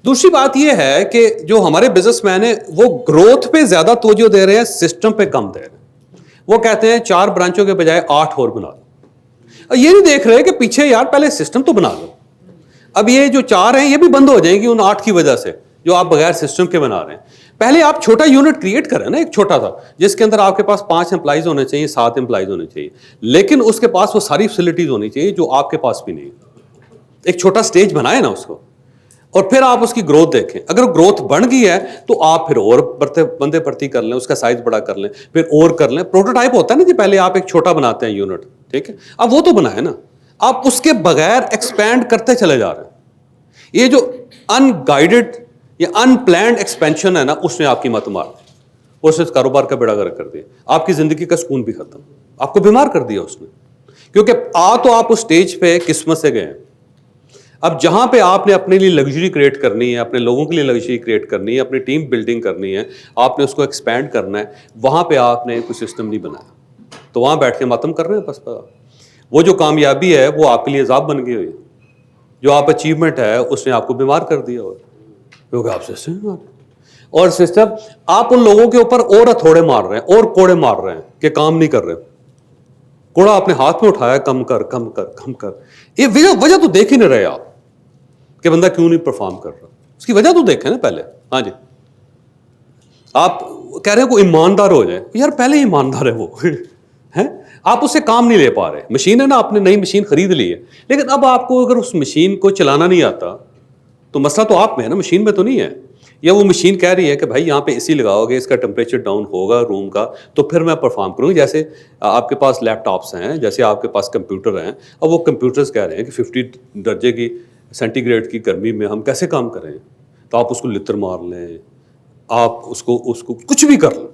دوسری بات یہ ہے کہ جو ہمارے بزنس مین ہیں وہ گروتھ پہ زیادہ توجہ دے رہے ہیں, سسٹم پہ کم دے رہے ہیں. وہ کہتے ہیں 4 برانچوں کے بجائے 8 اور بنا لو. یہ نہیں دیکھ رہے کہ پیچھے یار پہلے سسٹم تو بنا لو. اب یہ جو 4 ہیں یہ بھی بند ہو جائیں گی ان 8 کی وجہ سے جو آپ بغیر سسٹم کے بنا رہے ہیں. پہلے آپ چھوٹا یونٹ کریٹ کریں نا, ایک چھوٹا سا جس کے اندر آپ کے پاس 5 امپلائیز ہونے چاہیے, 7 امپلائیز ہونے چاہیے, لیکن اس کے پاس وہ ساری فیسلٹیز ہونی چاہیے جو آپ کے پاس بھی نہیں. ایک چھوٹا سٹیج بنائے نا اس کو, اور پھر آپ اس کی گروتھ دیکھیں. اگر گروتھ بڑھ گئی ہے تو آپ پھر اور بندے بھرتی کر لیں, اس کا سائز بڑا کر لیں, پھر اور کر لیں. پروٹوٹائپ ہوتا ہے نا جی, پہلے آپ ایک چھوٹا بناتے ہیں یونٹ, ٹھیک ہے, اب وہ تو بنائے نا, آپ اس کے بغیر ایکسپینڈ کرتے چلے جا رہے ہیں. یہ جو ان گائیڈڈ یا ان پلانڈ ایکسپینشن ہے نا, اس نے آپ کی مت مار دی اور صرف کاروبار کا بیڑا گرک کر دیا. آپ کی زندگی کا سکون بھی ختم, آپ کو بیمار کر دیا اس نے. کیونکہ تو آپ اس سٹیج پہ قسمت سے گئے ہیں. اب جہاں پہ آپ نے اپنے لیے لگژری کریٹ کرنی ہے, اپنے لوگوں کے لیے لگژری کریٹ کرنی ہے, اپنی ٹیم بلڈنگ کرنی ہے, آپ نے اس کو ایکسپینڈ کرنا ہے, وہاں پہ آپ نے کوئی سسٹم نہیں بنایا, تو وہاں بیٹھ کے ماتم کر رہے ہیں. بس وہ جو کامیابی ہے وہ آپ کے لیے عذاب بن گئی ہوئی, جو آپ اچیومنٹ ہے اس نے آپ کو بیمار کر دیا ہو, کیونکہ آپ سسٹم اور سسٹم آپ ان لوگوں کے اوپر اور ہتھوڑے مار رہے ہیں اور کوڑے مار رہے ہیں کہ کام نہیں کر رہے. کوڑا اپنے ہاتھ میں اٹھایا, کم کر کم کر کم کر. یہ وجہ تو دیکھ ہی نہیں رہے آپ کہ بندہ کیوں نہیں پرفارم کر رہا, اس کی وجہ تو دیکھیں نا پہلے. ہاں جی, آپ کہہ رہے ہیں کوئی ایماندار ہو جائے, یار پہلے ایماندار ہے وہ ہے, آپ اس سے کام نہیں لے پا رہے. مشین ہے نا, آپ نے نئی مشین خرید لی ہے, لیکن اب آپ کو اگر اس مشین کو چلانا نہیں آتا تو مسئلہ تو آپ میں ہے نا, مشین میں تو نہیں ہے. یا وہ مشین کہہ رہی ہے کہ بھائی یہاں پہ اے سی لگاؤ گے, اس کا ٹمپریچر ڈاؤن ہوگا روم کا تو پھر میں پرفارم کروں گی. جیسے آپ کے پاس لیپ ٹاپس ہیں, جیسے آپ کے پاس کمپیوٹر ہیں, اب وہ کمپیوٹرز کہہ رہے ہیں کہ 50 درجے کی سینٹی گریڈ کی گرمی میں ہم کیسے کام کریں, تو آپ اس کو لتر مار لیں, آپ اس کو کچھ بھی کر لیں,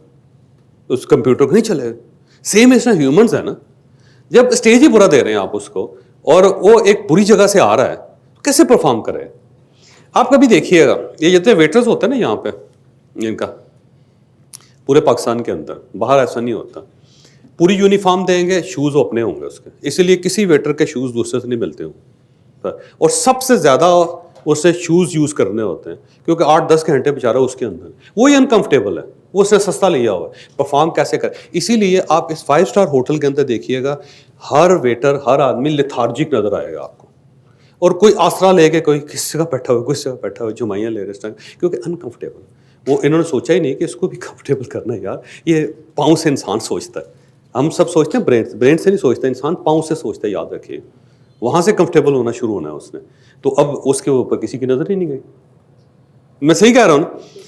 اس کمپیوٹر کو نہیں چلے گا. سیم اس میں ہیومنز ہیں نا, جب اسٹیج ہی برا دے رہے ہیں آپ اس کو اور وہ ایک بری جگہ سے آ رہا ہے تو کیسے پرفارم کرے. آپ کبھی دیکھیے گا یہ جتنے ویٹرز ہوتے ہیں نا یہاں پہ, ان کا پورے پاکستان کے اندر, باہر ایسا نہیں ہوتا. پوری یونیفارم دیں گے, شوز اپنے ہوں گے اس کے, اسی لیے کسی ویٹر کے شوز دوسرے سے نہیں ملتے ہوں, اور سب سے زیادہ اس سے شوز یوز کرنے ہوتے ہیں کیونکہ 8-10 گھنٹے بیچارہ اس کے اندر, وہی انکمفرٹیبل ہے, وہ اس سے سستا لیا ہوا ہے, پرفارم کیسے کر. اسی لیے آپ اس 5 اسٹار ہوٹل کے اندر دیکھیے گا, ہر ویٹر, ہر آدمی لیتھارجک نظر آئے گا آپ کو, اور کوئی آسرا لے کے کوئی کس جگہ بیٹھا ہوا, کس جگہ بیٹھا ہوا, جمائیاں لے رہے اس ٹائم, کیونکہ انکمفرٹیبل. وہ انہوں نے سوچا ہی نہیں کہ اس کو بھی کمفرٹیبل کرنا ہے. یار یہ پاؤں سے انسان سوچتا ہے, ہم سب سوچتے ہیں برین سے نہیں سوچتا انسان, پاؤں سے سوچتا ہے. یاد رکھیے, وہاں سے کمفرٹیبل ہونا شروع ہونا ہے اس نے, تو اب اس کے اوپر کسی کی نظر ہی نہیں گئی. میں صحیح کہہ رہا ہوں نا.